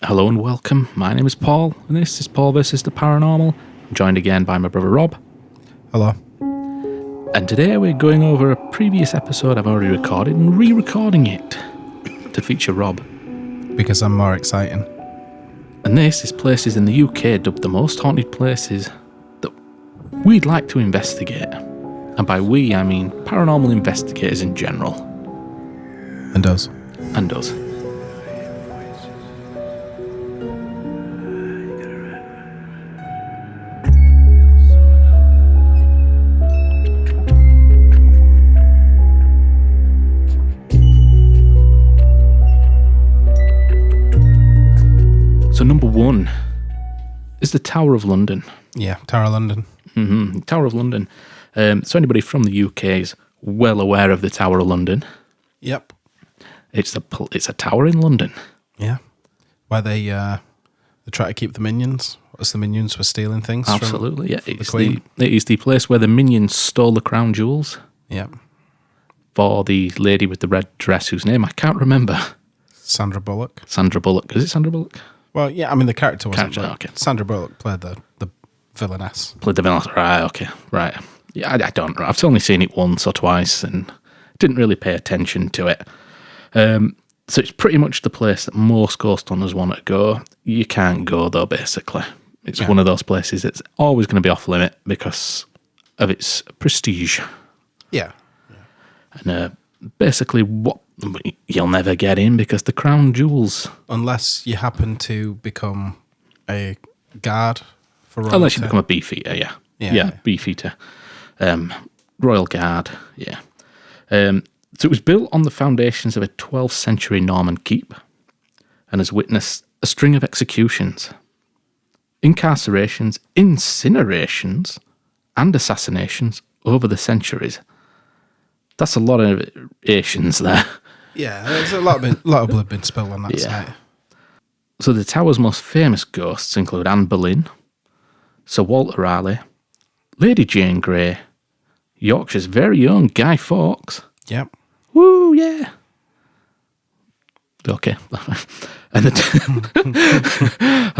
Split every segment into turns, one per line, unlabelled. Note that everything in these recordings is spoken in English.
Hello and welcome. My name is Paul, and this is Paul vs. the Paranormal. I'm joined again by my brother Rob.
Hello.
And today we're going over a previous episode I've already recorded and re-recording it to feature Rob.
Because I'm more exciting.
And this is places in the UK dubbed the most haunted places that we'd like to investigate. And by we, I mean paranormal investigators in general.
And us.
And us. So number one is the Tower of London.
Yeah, Tower of London.
Tower of London. So anybody from the UK is well aware of the Tower of London.
Yep.
It's a tower in London.
Yeah. Where they try to keep the minions. What's the minions for stealing things?
Absolutely,
from,
yeah.
From the Queen.
It is the place where the minions stole the crown jewels.
Yep.
For the lady with the red dress, whose name I can't remember.
Sandra Bullock.
Sandra Bullock. Is it Sandra Bullock?
Well, yeah, I mean the character wasn't.
Okay.
Sandra Bullock played the villainess.
Played the villain. Right, okay. Right. Yeah, I don't know. I've only seen it once or twice and didn't really pay attention to it. So it's pretty much the place that most ghost hunters want to go. You can't go though, basically. It's one of those places that's always going to be off limit because of its prestige.
Yeah.
And basically what you'll never get in because the crown jewels.
Unless you happen to become a guard for royalty.
Unless you become a beefeater, yeah.
Yeah.
Beefeater. Royal Guard, yeah. So it was built on the foundations of a 12th century Norman keep and has witnessed a string of executions, incarcerations, incinerations, and assassinations over the centuries. That's a lot of Asians there.
Yeah, there's a lot of blood been spilled on that site.
So the tower's most famous ghosts include Anne Boleyn, Sir Walter Raleigh, Lady Jane Grey, Yorkshire's very own Guy Fawkes.
Yep.
Woo, yeah. Okay. and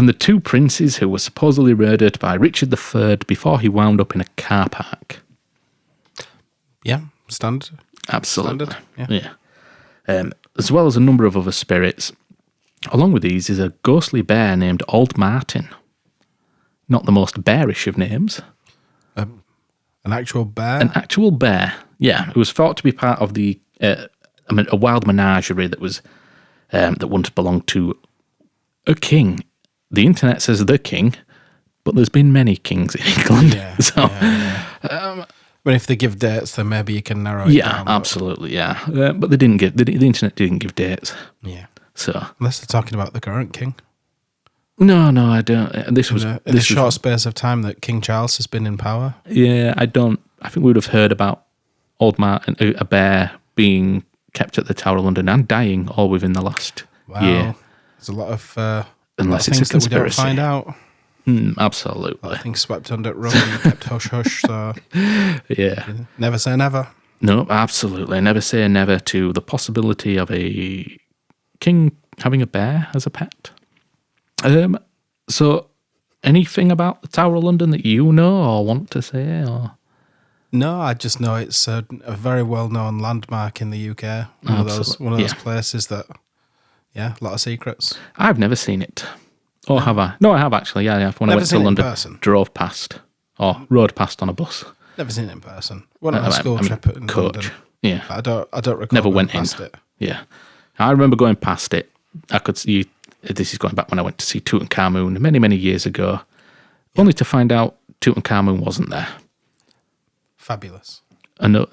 the two princes who were supposedly murdered by Richard III before he wound up in a car park.
Yeah, standard.
Absolutely.
Standard,
yeah. As well as a number of other spirits. Along with these is a ghostly bear named Old Martin. Not the most bearish of names.
An actual bear?
An actual bear, yeah. It was thought to be part of a wild menagerie that was that once belonged to a king. The internet says the king, but there's been many kings in England.
Yeah. But if they give dates, then maybe you can narrow it down.
Yeah, absolutely, yeah. But they didn't give the internet didn't give dates.
Yeah.
So
unless they're talking about the current king.
No, I don't. This was
in a short space of time that King Charles has been in power.
Yeah, I don't. I think we would have heard about Old Martin, a bear being kept at the Tower of London and dying all within the last year.
There's a lot of
unless it's
things
a conspiracy.
That we don't find out.
Absolutely.
A lot of things swept under the rug and kept hush hush. So
yeah,
never say never.
No, absolutely. Never say never to the possibility of a king having a bear as a pet. So anything about the Tower of London that you know or want to say? Or?
No, I just know it's a very well-known landmark in the UK. One of those places that, a lot of secrets.
I've never seen it. Or have I? No, I have actually. Yeah. When I went to London, drove past or rode past on a bus.
Never seen it in person. Went on a school trip in
coach.
London.
Yeah.
I don't recall.
Never went
past
in.
It.
Yeah. I remember going past it. I could see. This is going back when I went to see Tutankhamun many, many years ago, only to find out Tutankhamun wasn't there.
Fabulous.
And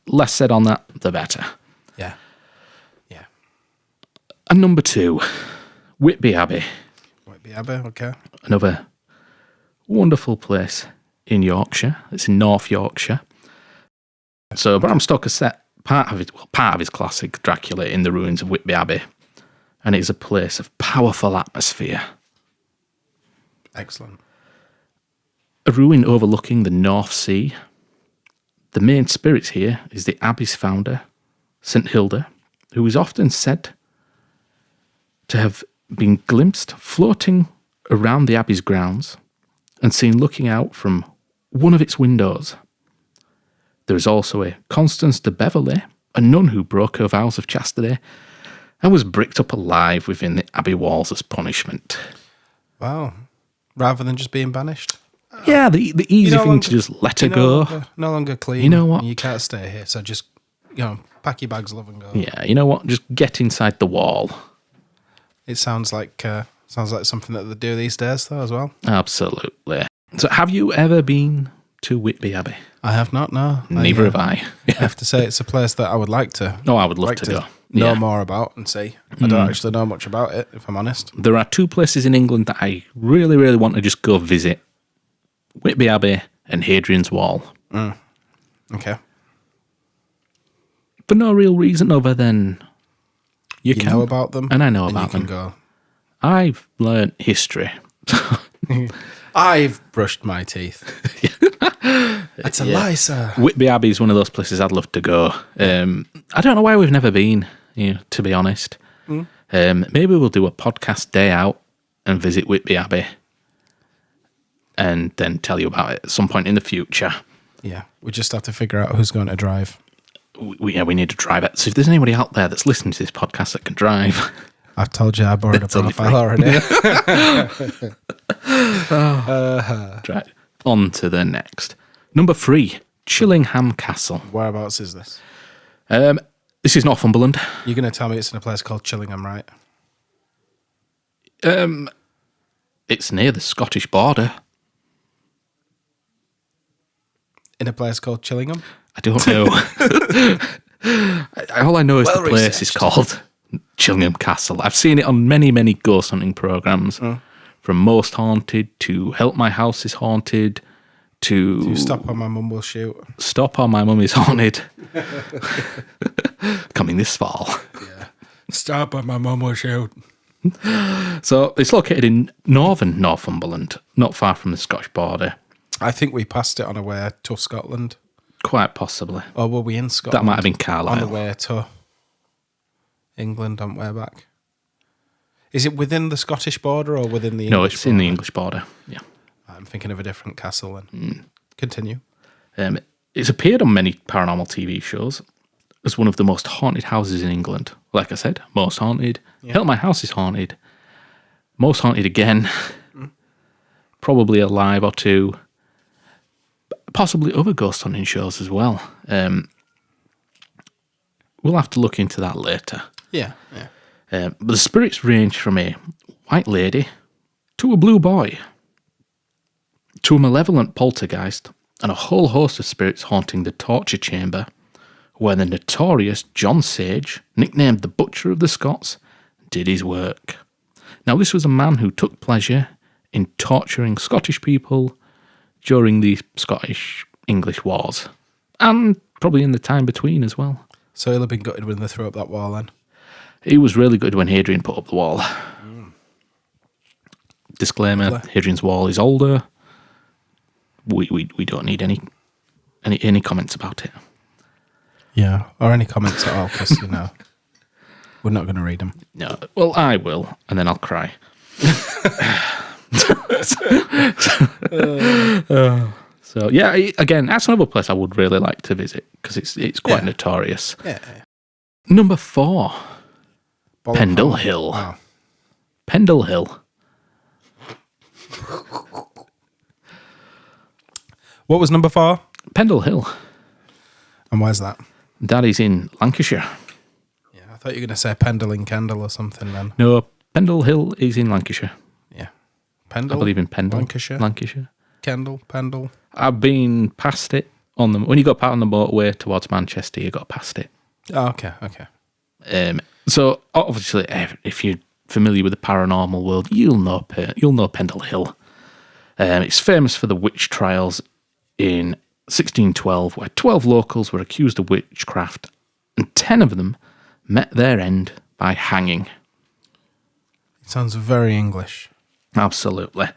less said on that, the better.
Yeah.
And number 2, Whitby Abbey.
Whitby Abbey, okay.
Another wonderful place in Yorkshire. It's in North Yorkshire. So Bram Stoker set part of his classic Dracula in the ruins of Whitby Abbey. And it is a place of powerful atmosphere.
Excellent.
A ruin overlooking the North Sea. The main spirit here is the Abbey's founder, St. Hilda, who is often said to have been glimpsed floating around the abbey's grounds and seen looking out from one of its windows. There is also a Constance de Beverley, a nun who broke her vows of chastity and was bricked up alive within the abbey walls as punishment.
Wow. Rather than just being banished?
Yeah, the easy thing to just let her go.
No longer clean.
You know what?
You can't stay here, so just, pack your bags, love, and go.
Yeah, you know what? Just get inside the wall.
It sounds like something that they do these days, though, as well.
Absolutely. So have you ever been to Whitby Abbey?
I have not, no.
Neither have I.
I have to say it's a place that I would like to.
Oh, I would love to go.
Know more about and see. I don't actually know much about it, if I'm honest.
There are 2 places in England that I really, really want to just go visit. Whitby Abbey and Hadrian's Wall.
Okay.
For no real reason other than
you know about them.
And I know about them.
Go.
I've learnt history.
I've brushed my teeth. That's a lie, sir.
Whitby Abbey is one of those places I'd love to go. I don't know why we've never been, to be honest. Maybe we'll do a podcast day out and visit Whitby Abbey and then tell you about it at some point in the future.
Yeah, we just have to figure out who's going to drive.
We need to drive it. So if there's anybody out there that's listening to this podcast that can drive...
I've told you I borrowed a profile already.
Right. On to the next. Number 3, Chillingham Castle.
Whereabouts is this?
This is Northumberland.
You're going to tell me it's in a place called Chillingham, right?
It's near the Scottish border.
In a place called Chillingham?
I don't know. All I know is the place is called Chillingham Castle. I've seen it on many, many ghost hunting programs. From Most Haunted to Help My House is Haunted to
Stop or My Mum Will Shoot.
Stop or My Mum is Haunted. Coming this fall.
Yeah. Stop or My Mum Will Shoot.
So it's located in northern Northumberland, not far from the Scottish border.
I think we passed it on our way to Scotland.
Quite possibly.
Or were we in Scotland?
That might have been Carlisle.
On the way to England on way back. Is it within the Scottish border or within the English border?
No, it's in the English border, yeah.
I'm thinking of a different castle then. Continue.
It's appeared on many paranormal TV shows as one of the most haunted houses in England. Like I said, Most Haunted. Yeah. Help My House is Haunted. Most Haunted again. Probably a live or 2. Possibly other ghost hunting shows as well. We'll have to look into that later.
Yeah.
But the spirits range from a white lady to a blue boy to a malevolent poltergeist and a whole host of spirits haunting the torture chamber where the notorious John Sage, nicknamed the Butcher of the Scots, did his work. Now, this was a man who took pleasure in torturing Scottish people during the Scottish-English wars, and probably in the time between as well.
So he'll have been gutted when they threw up that wall then?
He was really good when Hadrian put up the wall. Disclaimer, Hadrian's Wall is older. We don't need any comments about it.
Yeah, or any comments at all, because, we're not going to read them.
No, well, I will, and then I'll cry. So, yeah, again, that's another place I would really like to visit, because it's quite notorious.
Yeah.
Number 4, Pendle Hill.
Wow.
Pendle Hill.
What was number 4?
Pendle Hill.
And where's that?
That is in Lancashire.
Yeah, I thought you were going to say Pendle in Kendal or something then.
No, Pendle Hill is in Lancashire.
Yeah. Pendle?
I believe in Pendle.
Lancashire. Kendal, Pendle.
I've been past it when you go out on the motorway towards Manchester, you got past it.
Oh, okay.
So obviously, if you're familiar with the paranormal world, you'll know Pendle Hill. It's famous for the witch trials in 1612, where 12 locals were accused of witchcraft, and 10 of them met their end by hanging.
It sounds very English.
Absolutely.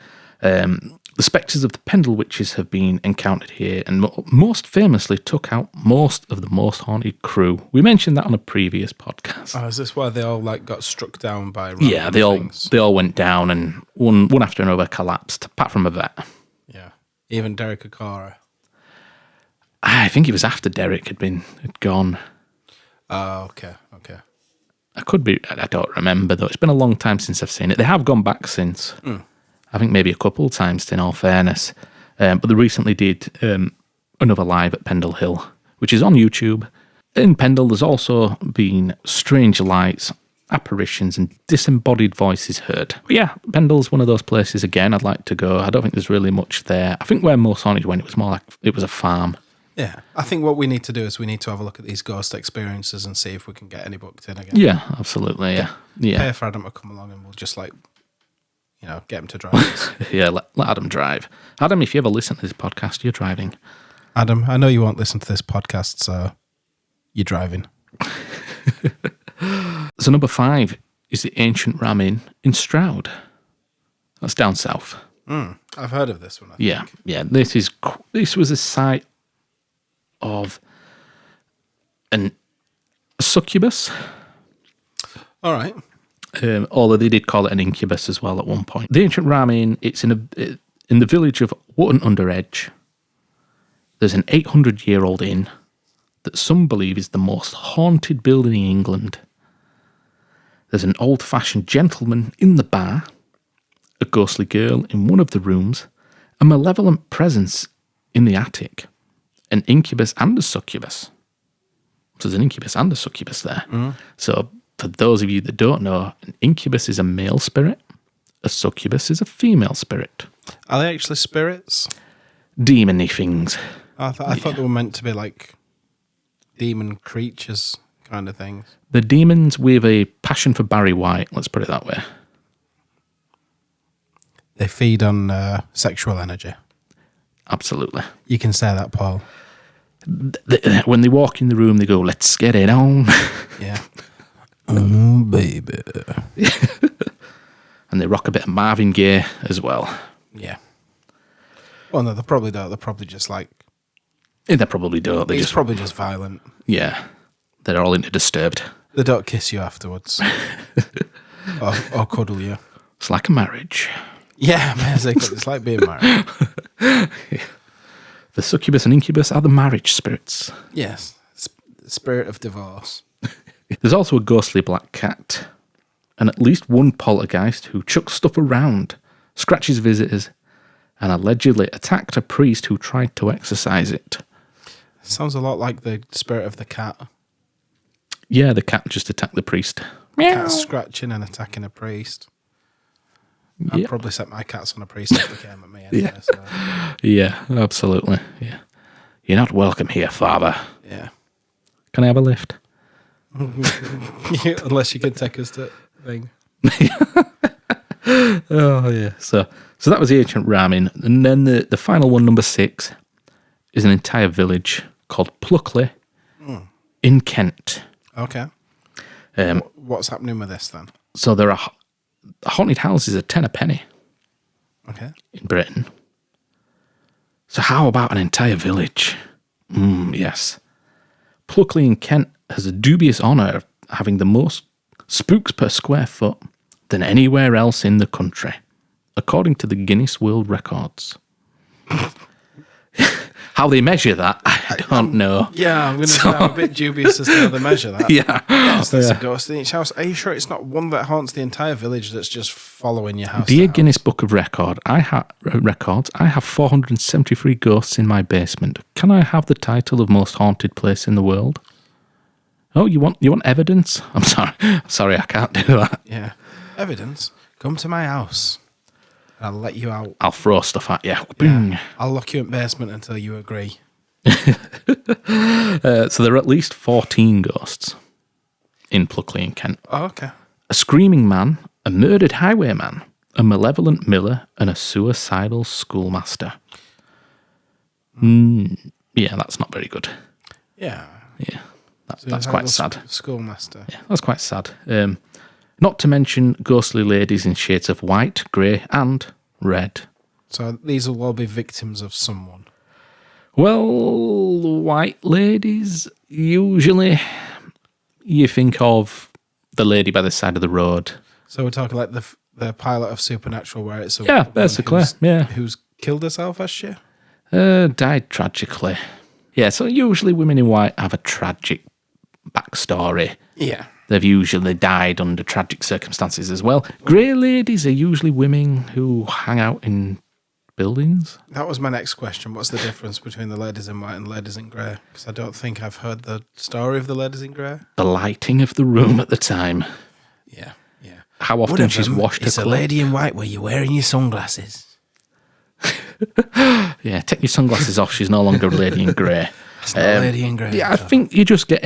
The spectres of the Pendle Witches have been encountered here and most famously took out most of the most haunted crew. We mentioned that on a previous podcast.
Oh, is this why they all got struck down by random things?
they all went down and one after another collapsed, apart from a vet.
Yeah. Even Derek Okara.
I think it was after Derek had gone.
Oh, okay.
I could be, I don't remember though. It's been a long time since I've seen it. They have gone back since. I think maybe a couple of times, in all fairness. But they recently did another live at Pendle Hill, which is on YouTube. In Pendle, there's also been strange lights, apparitions, and disembodied voices heard. But yeah, Pendle's one of those places, again, I'd like to go. I don't think there's really much there. I think where Most Haunted went, it was more like it was a farm.
Yeah, I think what we need to do is we need to have a look at these ghost experiences and see if we can get any booked in again.
Yeah, absolutely, yeah.
Pay for Adam to come along and we'll just get him to drive us.
Yeah, let Adam drive. Adam, if you ever listen to this podcast, you're driving.
Adam, I know you won't listen to this podcast, so you're driving.
So number 5 is the Ancient Ram Inn in Stroud. That's down south.
I've heard of this one. I
Yeah,
think.
yeah. This was a site of a succubus.
All right.
Although they did call it an incubus as well at one point. The Ancient Ram Inn, it's in the village of Wootton-under-Edge. There's an 800-year-old inn that some believe is the most haunted building in England. There's an old-fashioned gentleman in the bar, a ghostly girl in one of the rooms, a malevolent presence in the attic, an incubus and a succubus. So there's an incubus and a succubus there. So for those of you that don't know, an incubus is a male spirit, a succubus is a female spirit.
Are they actually spirits?
Demon-y things.
I thought they were meant to be like demon creatures kind of things.
The demons with a passion for Barry White, let's put it that way.
They feed on sexual energy.
Absolutely.
You can say that, Paul.
When they walk in the room, they go, "Let's get it on."
Yeah. Oh, baby.
And they rock a bit of Marvin Gaye as well.
Yeah. Well, no, they probably don't. They're probably just like...
Yeah, they probably don't.
It's probably just violent.
Yeah. They're all into Disturbed.
They don't kiss you afterwards. or cuddle you.
It's like a marriage.
Yeah, basically. It's like being married.
The succubus and incubus are the marriage spirits.
Yes. Spirit of divorce.
There's also a ghostly black cat, and at least one poltergeist who chucks stuff around, scratches visitors, and allegedly attacked a priest who tried to exorcise it.
Sounds a lot like the spirit of the cat.
Yeah, the cat just attacked the priest.
Cat scratching and attacking a priest. I'd probably set my cats on a priest if they came at me anyway. So.
Yeah, absolutely. Yeah, you're not welcome here, Father.
Yeah.
Can I have a lift?
Unless you can take us to thing.
Oh yeah. So that was the Ancient Ram Inn, and then the final one, number 6, is an entire village called Pluckley in Kent.
Okay. What's happening with this then?
So there are haunted houses at 10 a penny.
Okay.
In Britain. So how about an entire village? Yes. Pluckley in Kent has a dubious honour of having the most spooks per square foot than anywhere else in the country, according to the Guinness World Records. How they measure that, I don't know.
Yeah, I'm going to say I'm a bit dubious as to how they measure that.
Yeah.
Yes, there's a ghost in each house. Are you sure it's not one that haunts the entire village that's just following your house?
Dear Guinness Book of Records, I have 473 ghosts in my basement. Can I have the title of most haunted place in the world? Oh, you want evidence? I'm sorry, I can't do that.
Yeah. Evidence? Come to my house. I'll let you out.
I'll throw stuff at you.
Yeah. I'll lock you in basement until you agree.
So there are at least 14 ghosts in Pluckley in Kent.
Oh, okay.
A screaming man, a murdered highwayman, a malevolent miller, and a suicidal schoolmaster. Yeah, that's not very good.
Yeah.
Yeah, that's quite sad.
Schoolmaster.
Yeah, that's quite sad. Not to mention ghostly ladies in shades of white, grey, and red.
So these will all be victims of someone.
Well, white ladies, usually you think of the lady by the side of the road.
So we're talking like the pilot of Supernatural, where it's a
basically,
who's killed herself, has she?
Died tragically. Yeah, so usually women in white have a tragic backstory.
Yeah.
They've usually died under tragic circumstances as well. Grey ladies are usually women who hang out in buildings.
That was my next question. What's the difference between the ladies in white and ladies in grey? Because I don't think I've heard the story of the ladies in grey.
The lighting of the room at the time.
Yeah.
How often she's washed her clothes.
It's a lady in white where you're wearing your sunglasses.
Yeah, take your sunglasses off. She's no longer a lady in grey.
It's not a lady in grey.
Yeah, I think you just get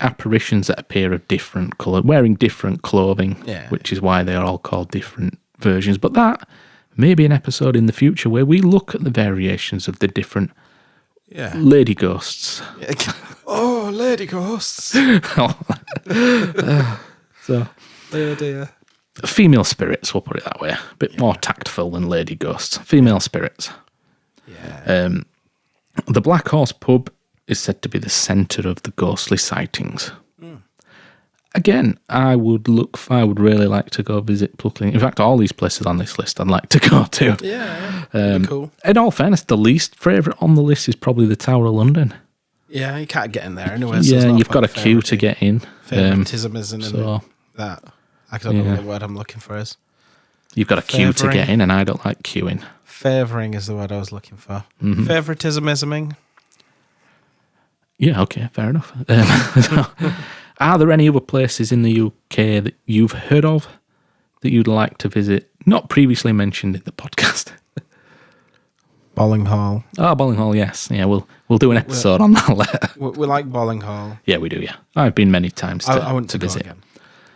apparitions that appear of different colour, wearing different clothing, which is why they are all called different versions. But that may be an episode in the future where we look at the variations of the different lady ghosts.
Oh, lady ghosts.
So,
oh dear.
Female spirits, we'll put it that way. A bit more tactful than lady ghosts. Female spirits.
Yeah.
The Black Horse pub is said to be the centre of the ghostly sightings. Again, I would really like to go visit Pluckley. In fact, all these places on this list I'd like to go to.
Yeah, that'd be cool.
In all fairness, the least favourite on the list is probably the Tower of London.
Yeah, you can't get in there anyway. So
you've got a queue to get in.
Favoritism isn't in that. I don't know what the word I'm looking for is.
You've got a queue to get in, and I don't like queuing.
Favouring is the word I was looking for. Mm-hmm. Favoritism-isming.
Yeah, okay, fair enough. Are there any other places in the UK that you've heard of that you'd like to visit, not previously mentioned in the podcast?
Bollinghall.
Oh, Bollinghall, yes. Yeah, we'll do an episode on that later.
We like Bollinghall.
Yeah, we do, yeah. I've been many times
I want to visit. Go again.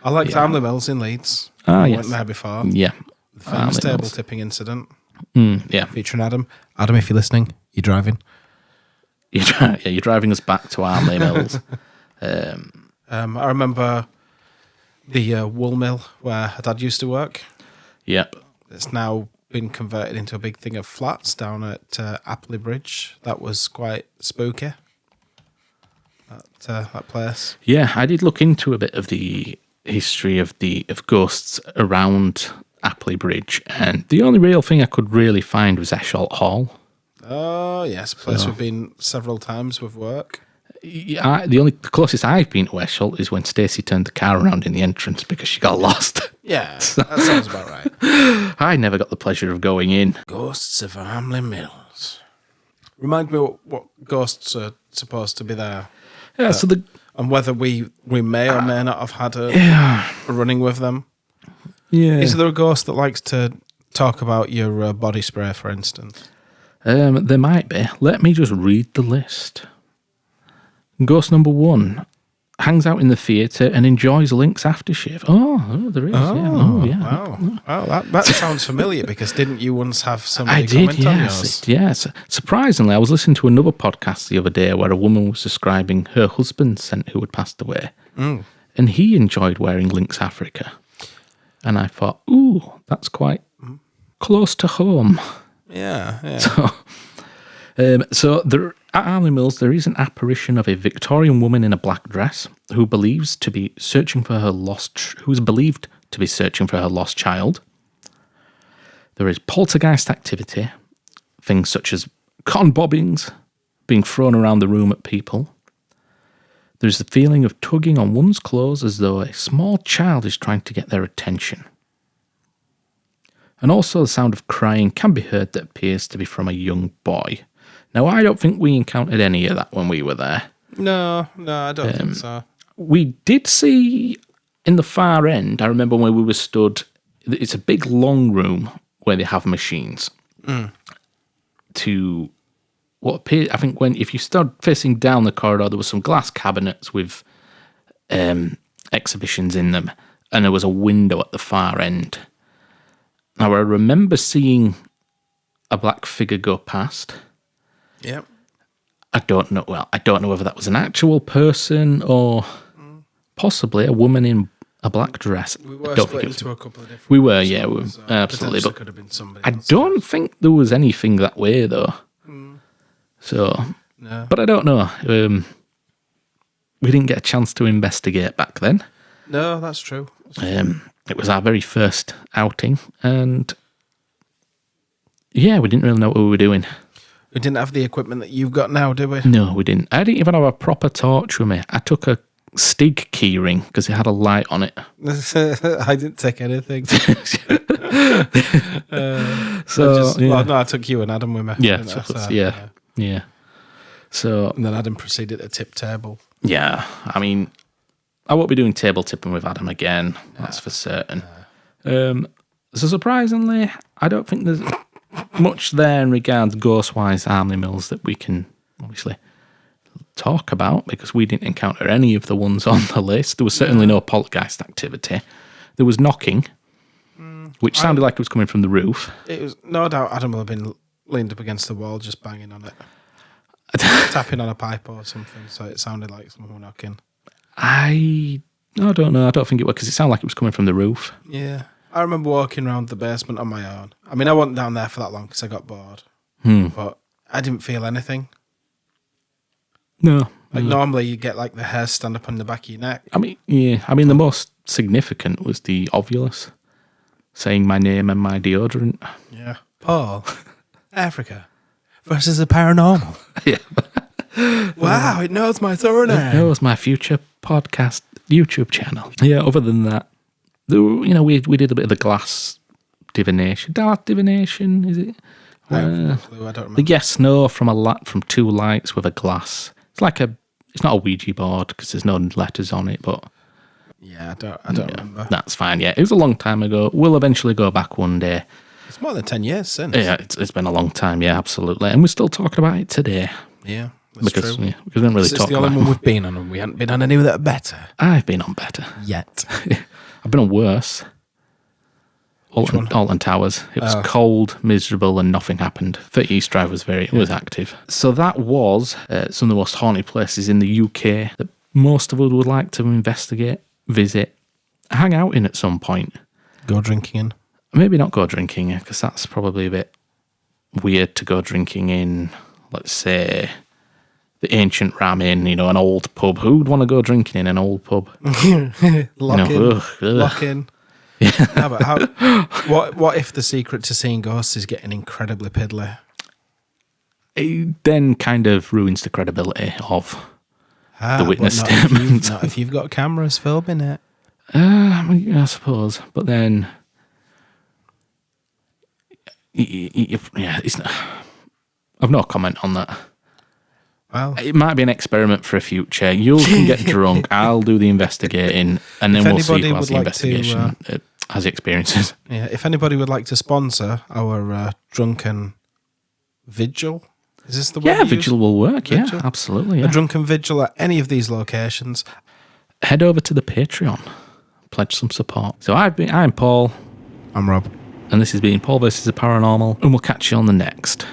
I like Family Mills in Leeds.
I
went there before.
Yeah.
The famous table tipping incident.
Yeah.
Featuring Adam. Adam, if you're listening, you're driving.
You're driving us back to Family Mills.
I remember the wool mill where Dad used to work.
Yep.
It's now been converted into a big thing of flats down at Appley Bridge. That was quite spooky. That place.
Yeah, I did look into a bit of the history of ghosts around Appley Bridge, and the only real thing I could really find was Esholt Hall.
Oh yes, a place we've been several times with work.
Yeah, the closest I've been to Esholt is when Stacey turned the car around in the entrance because she got lost.
Yeah, that sounds about right.
I never got the pleasure of going in.
Ghosts of Family Mills. Remind me what ghosts are supposed to be there.
Yeah,
and whether we may or may not have had a running with them.
Yeah.
Is there a ghost that likes to talk about your body spray, for instance?
There might be. Let me just read the list. Ghost number 1 hangs out in the theatre and enjoys Link's aftershave. Oh, there is.
Wow, that sounds familiar because didn't you once have somebody comment on yours?
Yes. Surprisingly, I was listening to another podcast the other day where a woman was describing her husband's scent who had passed away. And he enjoyed wearing Link's Africa. And I thought, ooh, that's quite close to home.
Yeah.
So there, at Arley Mills, there is an apparition of a Victorian woman in a black dress who is believed to be searching for her lost child. There is poltergeist activity, things such as cotton bobbings being thrown around the room at people. There's the feeling of tugging on one's clothes as though a small child is trying to get their attention. And also the sound of crying can be heard that appears to be from a young boy. Now, I don't think we encountered any of that when we were there.
No, I don't think so.
We did see in the far end, I remember when we were stood, it's a big long room where they have machines. To what appeared, I think if you stood facing down the corridor, there were some glass cabinets with exhibitions in them, and there was a window at the far end. Now, I remember seeing a black figure go past.
Yep.
I don't know whether that was an actual person or possibly a woman in a black dress.
We were split into a couple of different.
We were, yeah, absolutely. But
could have been somebody
I
else.
don't think there was anything that way though. So,
No.
but I don't know. We didn't get a chance to investigate back then.
No, that's true.
It was our very first outing, and yeah, we didn't really know what we were doing.
We didn't have the equipment that you've got now, did we?
No, we didn't. I didn't even have a proper torch with me. I took a Stig keyring because it had a light on it.
I didn't take anything. I took you and Adam with me.
Yeah. So,
and then Adam proceeded to tip table.
Yeah, I mean, I won't be doing table tipping with Adam again. That's for certain. So surprisingly, I don't think there's much there in regards ghost-wise Harmony Mills that we can obviously talk about because we didn't encounter any of the ones on the list. There was certainly no poltergeist activity. There was knocking, which sounded like it was coming from the roof.
It was no doubt Adam will have been leaned up against the wall just banging on it. Tapping on a pipe or something, so it sounded like someone knocking.
I don't know. I don't think it was because it sounded like it was coming from the roof.
Yeah. I remember walking around the basement on my own. I mean, I wasn't down there for that long because I got bored. But I didn't feel anything.
No.
Normally you get like the hair stand up on the back of your neck.
I mean, yeah. I mean, the most significant was the ovulus saying my name and my deodorant.
Yeah. Paul, Africa versus the paranormal.
Yeah.
Wow, it knows my surname.
It knows my future podcast YouTube channel. Yeah, other than that, we did a bit of the glass divination. Dark divination, is it?
I don't remember.
The yes, no from two lights with a glass. It's not a Ouija board because there's no letters on it, but
yeah, I don't remember.
That's fine. Yeah, it was a long time ago. We'll eventually go back one day.
It's more than 10 years since.
Yeah, it's been a long time. Yeah, absolutely, and we're still talking about it today.
Yeah, that's true.
Yeah, because we didn't really talk about it.
It's the only one we've been on, and we haven't been on any that are better.
I've been on better
yet.
I've been on worse. Alton Towers. It was cold, miserable, and nothing happened. 30 East Drive was active. So that was some of the most haunted places in the UK that most of us would like to investigate, visit, hang out in at some point.
Go drinking in.
Maybe not go drinking in, because that's probably a bit weird to go drinking in, let's say, the Ancient Ram Inn, an old pub. Who would want to go drinking in an old pub?
Lock in. Yeah. No, but what if the secret to seeing ghosts is getting incredibly piddly?
It then kind of ruins the credibility of the witness statement.
Not if you've got cameras filming it.
I suppose. But then, it's not, I've no comment on that.
Well,
it might be an experiment for a future. You can get drunk, I'll do the investigating, and then we'll see who has the investigation, has experiences.
Yeah, if anybody would like to sponsor our drunken vigil, is this the word?
Yeah, vigil will work. Vigil? Yeah, absolutely. Yeah.
A drunken vigil at any of these locations.
Head over to the Patreon, pledge some support. So I'm Paul.
I'm Rob.
And this has been Paul versus the Paranormal, and we'll catch you on the next.